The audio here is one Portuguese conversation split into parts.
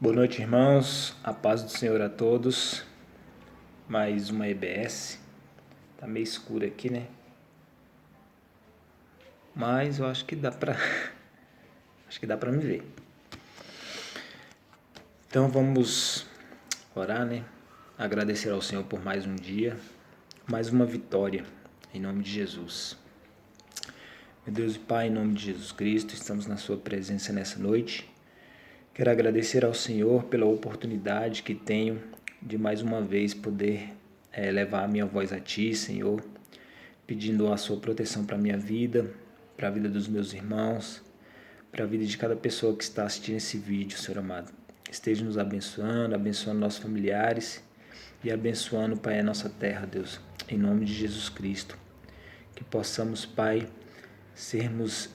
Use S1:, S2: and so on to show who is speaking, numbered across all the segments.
S1: Boa noite, irmãos. A paz do Senhor a todos. Mais uma EBS. Tá meio escuro aqui, né? Mas eu acho que dá pra me ver. Então vamos orar, né? Agradecer ao Senhor por mais um dia, mais uma vitória, em nome de Jesus. Meu Deus e Pai, em nome de Jesus Cristo, estamos na sua presença nessa noite. Quero agradecer ao Senhor pela oportunidade que tenho de mais uma vez poder levar a minha voz a Ti, Senhor, pedindo a Sua proteção para a minha vida, para a vida dos meus irmãos, para a vida de cada pessoa que está assistindo esse vídeo, Senhor amado. Esteja nos abençoando, abençoando nossos familiares e abençoando, Pai, a nossa terra, Deus, em nome de Jesus Cristo. Que possamos, Pai, sermos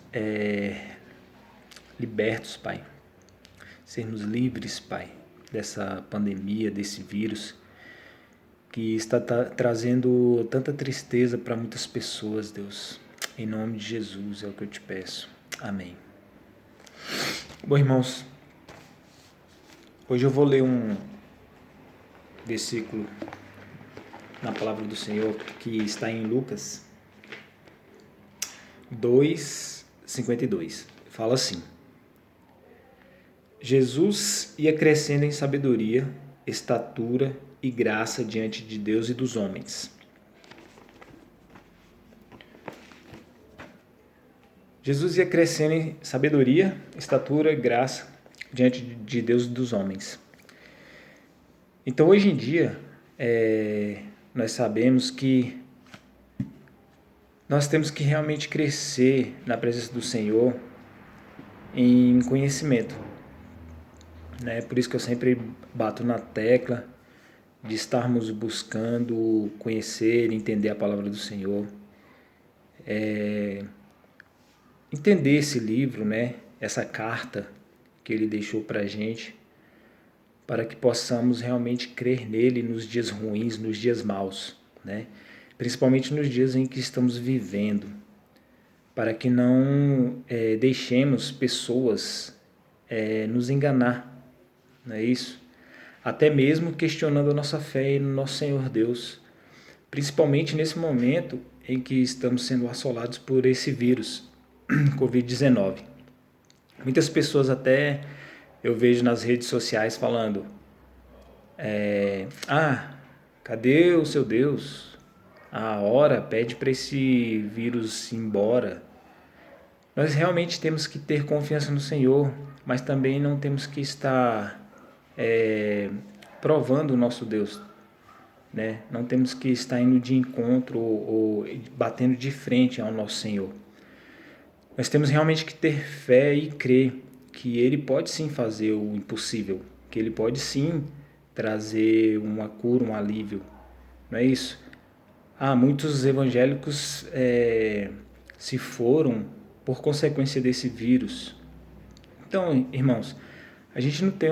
S1: libertos, Pai, sermos livres, Pai, dessa pandemia, desse vírus que está trazendo tanta tristeza para muitas pessoas, Deus. Em nome de Jesus é o que eu te peço. Amém. Bom, irmãos, hoje eu vou ler um versículo na palavra do Senhor que está em Lucas 2:52. Fala assim: Jesus ia crescendo em sabedoria, estatura e graça diante de Deus e dos homens. Jesus ia crescendo em sabedoria, estatura e graça diante de Deus e dos homens. Então, hoje em dia, nós sabemos que nós temos que realmente crescer na presença do Senhor em conhecimento. Né? Por isso que eu sempre bato na tecla de estarmos buscando conhecer, entender a palavra do Senhor. Entender esse livro, né? Essa carta que ele deixou para a gente, para que possamos realmente crer nele nos dias ruins, nos dias maus, né? Principalmente nos dias em que estamos vivendo, para que não deixemos pessoas nos enganar, não é isso? Até mesmo questionando a nossa fé no nosso Senhor Deus, principalmente nesse momento em que estamos sendo assolados por esse vírus, Covid-19. Muitas pessoas até eu vejo nas redes sociais falando: cadê o seu Deus? A hora pede para esse vírus ir embora. Nós realmente temos que ter confiança no Senhor, mas também não temos que estar provando o nosso Deus, né? Não temos que estar indo de encontro ou batendo de frente ao nosso Senhor. Nós temos realmente que ter fé e crer que Ele pode sim fazer o impossível, que Ele pode sim trazer uma cura, um alívio, não é isso? Muitos evangélicos se foram por consequência desse vírus. Então, irmãos, a gente não tem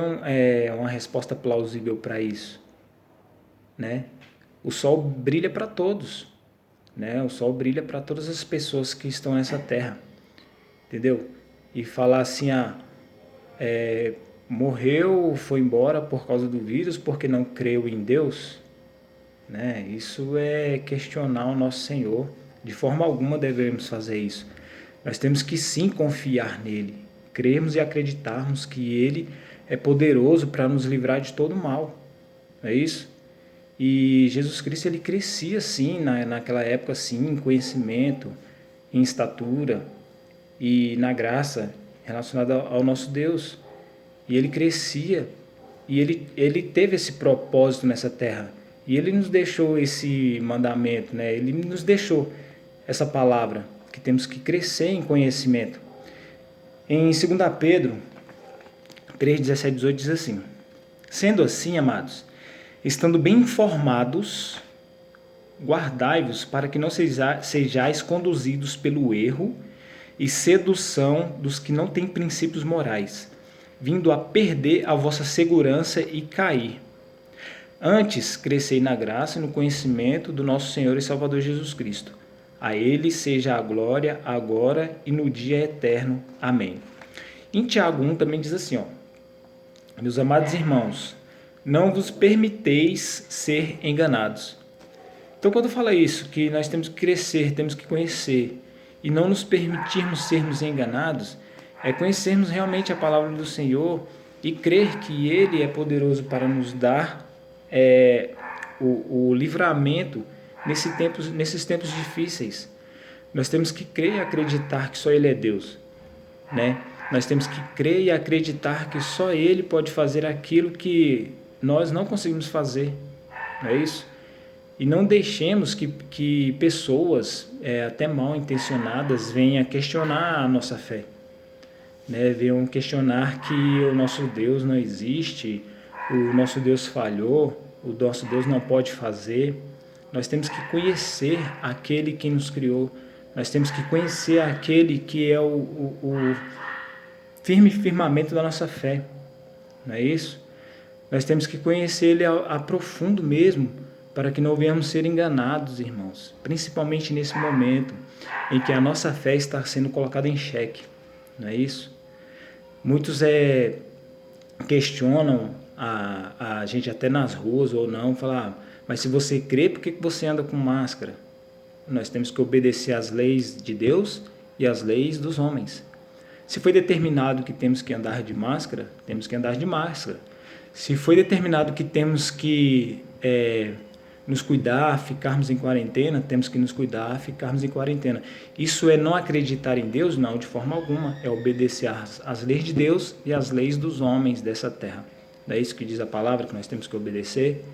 S1: uma resposta plausível para isso, né? O sol brilha para todos, né? O sol brilha para todas as pessoas que estão nessa terra, entendeu? E falar assim, morreu, foi embora por causa do vírus porque não creu em Deus, né? Isso é questionar o nosso Senhor. De forma alguma devemos fazer isso. Nós temos que sim confiar nele, crermos e acreditarmos que ele é poderoso para nos livrar de todo mal, não é isso? E Jesus Cristo, ele crescia sim naquela época, sim, em conhecimento, em estatura e na graça relacionada ao nosso Deus. E ele crescia e ele teve esse propósito nessa terra. E ele nos deixou esse mandamento, né? Ele nos deixou essa palavra, que temos que crescer em conhecimento. Em 2 Pedro 3, 17, 18 diz assim: sendo assim, amados, estando bem informados, guardai-vos para que não sejais conduzidos pelo erro e sedução dos que não têm princípios morais, vindo a perder a vossa segurança e cair. Antes, crescei na graça e no conhecimento do nosso Senhor e Salvador Jesus Cristo. A Ele seja a glória, agora e no dia eterno. Amém. Em Tiago 1 também diz assim, Meus amados irmãos, não vos permiteis ser enganados. Então, quando fala isso, que nós temos que crescer, temos que conhecer e não nos permitirmos sermos enganados, é conhecermos realmente a palavra do Senhor e crer que Ele é poderoso para nos dar o livramento nesses tempos difíceis. Nós temos que crer e acreditar que só Ele é Deus, né? Nós temos que crer e acreditar que só Ele pode fazer aquilo que nós não conseguimos fazer, não é isso? E não deixemos que pessoas até mal intencionadas venham questionar a nossa fé, né? Venham questionar que o nosso Deus não existe, o nosso Deus falhou, o nosso Deus não pode fazer. Nós temos que conhecer aquele que nos criou, nós temos que conhecer aquele que é o firmamento da nossa fé, não é isso? Nós temos que conhecer Ele a profundo mesmo, para que não venhamos ser enganados, irmãos, principalmente nesse momento em que a nossa fé está sendo colocada em xeque, não é isso? Muitos questionam a gente até nas ruas ou não, falar, mas se você crê, por que você anda com máscara? Nós temos que obedecer às leis de Deus e às leis dos homens. Se foi determinado que temos que andar de máscara, temos que andar de máscara. Se foi determinado que temos que nos cuidar, ficarmos em quarentena, temos que nos cuidar, ficarmos em quarentena. Isso é não acreditar em Deus? Não, de forma alguma. É obedecer às leis de Deus e às leis dos homens dessa terra. Não é isso que diz a palavra, que nós temos que obedecer?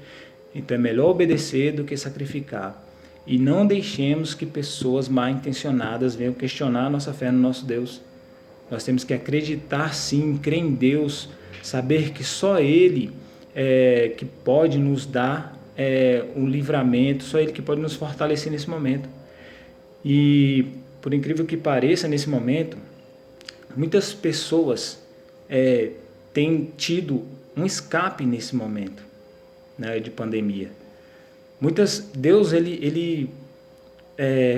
S1: Então é melhor obedecer do que sacrificar. E não deixemos que pessoas mal intencionadas venham questionar a nossa fé no nosso Deus. Nós temos que acreditar sim, crer em Deus, saber que só Ele que pode nos dar um livramento, só Ele que pode nos fortalecer nesse momento. E por incrível que pareça, nesse momento, muitas pessoas têm tido um escape nesse momento, né, de pandemia. Deus ele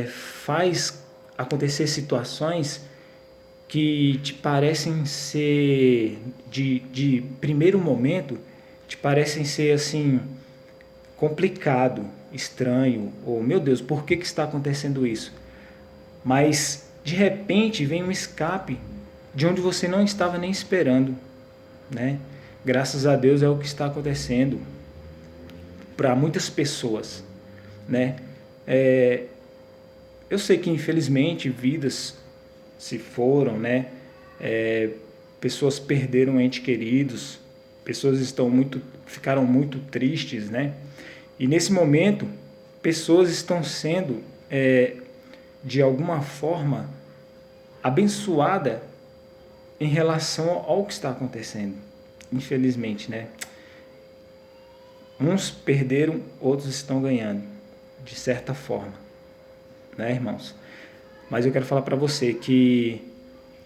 S1: faz acontecer situações que te parecem ser, de primeiro momento, te parecem ser assim, complicado, estranho, ou meu Deus, por que está acontecendo isso? Mas de repente vem um escape de onde você não estava nem esperando, né? Graças a Deus é o que está acontecendo para muitas pessoas, né? Eu sei que infelizmente vidas se foram, né? Pessoas perderam entes queridos, pessoas ficaram muito tristes, né? E nesse momento, pessoas estão sendo, de alguma forma, abençoadas em relação ao que está acontecendo, infelizmente, né? Uns perderam, outros estão ganhando, de certa forma, né, irmãos? Mas eu quero falar para você que,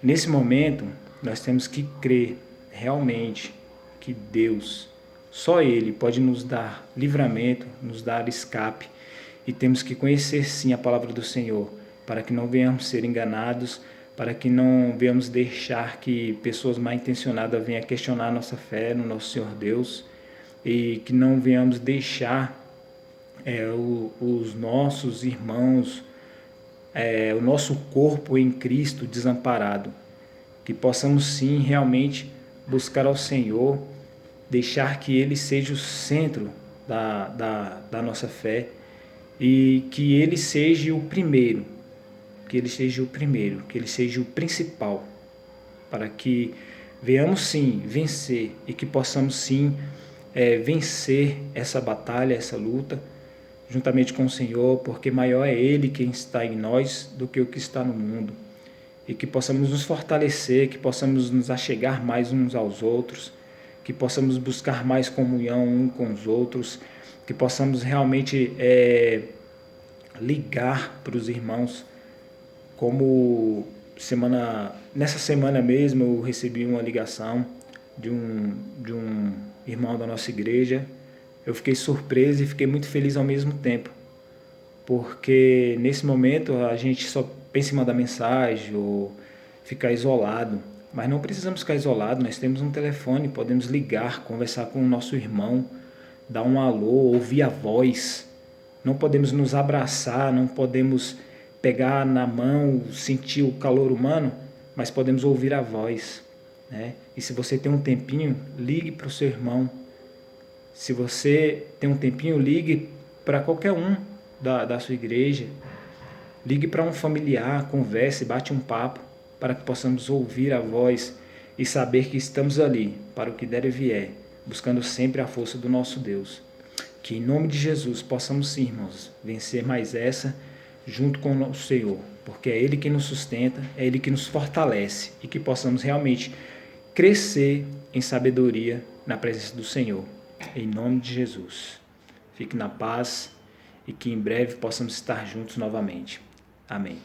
S1: nesse momento, nós temos que crer realmente que Deus, só Ele pode nos dar livramento, nos dar escape, e temos que conhecer sim a palavra do Senhor, para que não venhamos ser enganados, para que não venhamos deixar que pessoas mal intencionadas venham questionar a nossa fé no nosso Senhor Deus, e que não venhamos deixar os nossos irmãos, o nosso corpo em Cristo desamparado. Que possamos sim realmente buscar ao Senhor, deixar que Ele seja o centro da nossa fé, e que Ele seja o primeiro, que Ele seja o principal, para que venhamos sim vencer, e que possamos sim vencer essa batalha, essa luta, juntamente com o Senhor, porque maior é Ele quem está em nós do que o que está no mundo. E que possamos nos fortalecer, que possamos nos achegar mais uns aos outros, que possamos buscar mais comunhão uns com os outros, que possamos realmente ligar para os irmãos. Como nessa semana mesmo eu recebi uma ligação de um irmão da nossa igreja. Eu fiquei surpreso e fiquei muito feliz ao mesmo tempo, porque nesse momento a gente só pensa em mandar mensagem ou ficar isolado, Mas não precisamos ficar isolados, nós temos um telefone, podemos ligar, conversar com o nosso irmão, dar um alô, ouvir a voz. Não podemos nos abraçar, não podemos pegar na mão, sentir o calor humano, mas podemos ouvir a voz, né? E se você tem um tempinho, ligue para o seu irmão. Se você tem um tempinho, ligue para qualquer um da sua igreja. Ligue para um familiar, converse, bate um papo, para que possamos ouvir a voz e saber que estamos ali para o que der e vier, buscando sempre a força do nosso Deus. Que em nome de Jesus possamos sim, irmãos, vencer mais essa junto com o nosso Senhor, porque é Ele que nos sustenta, é Ele que nos fortalece e que possamos realmente crescer em sabedoria na presença do Senhor. Em nome de Jesus. Fique na paz e que em breve possamos estar juntos novamente. Amém.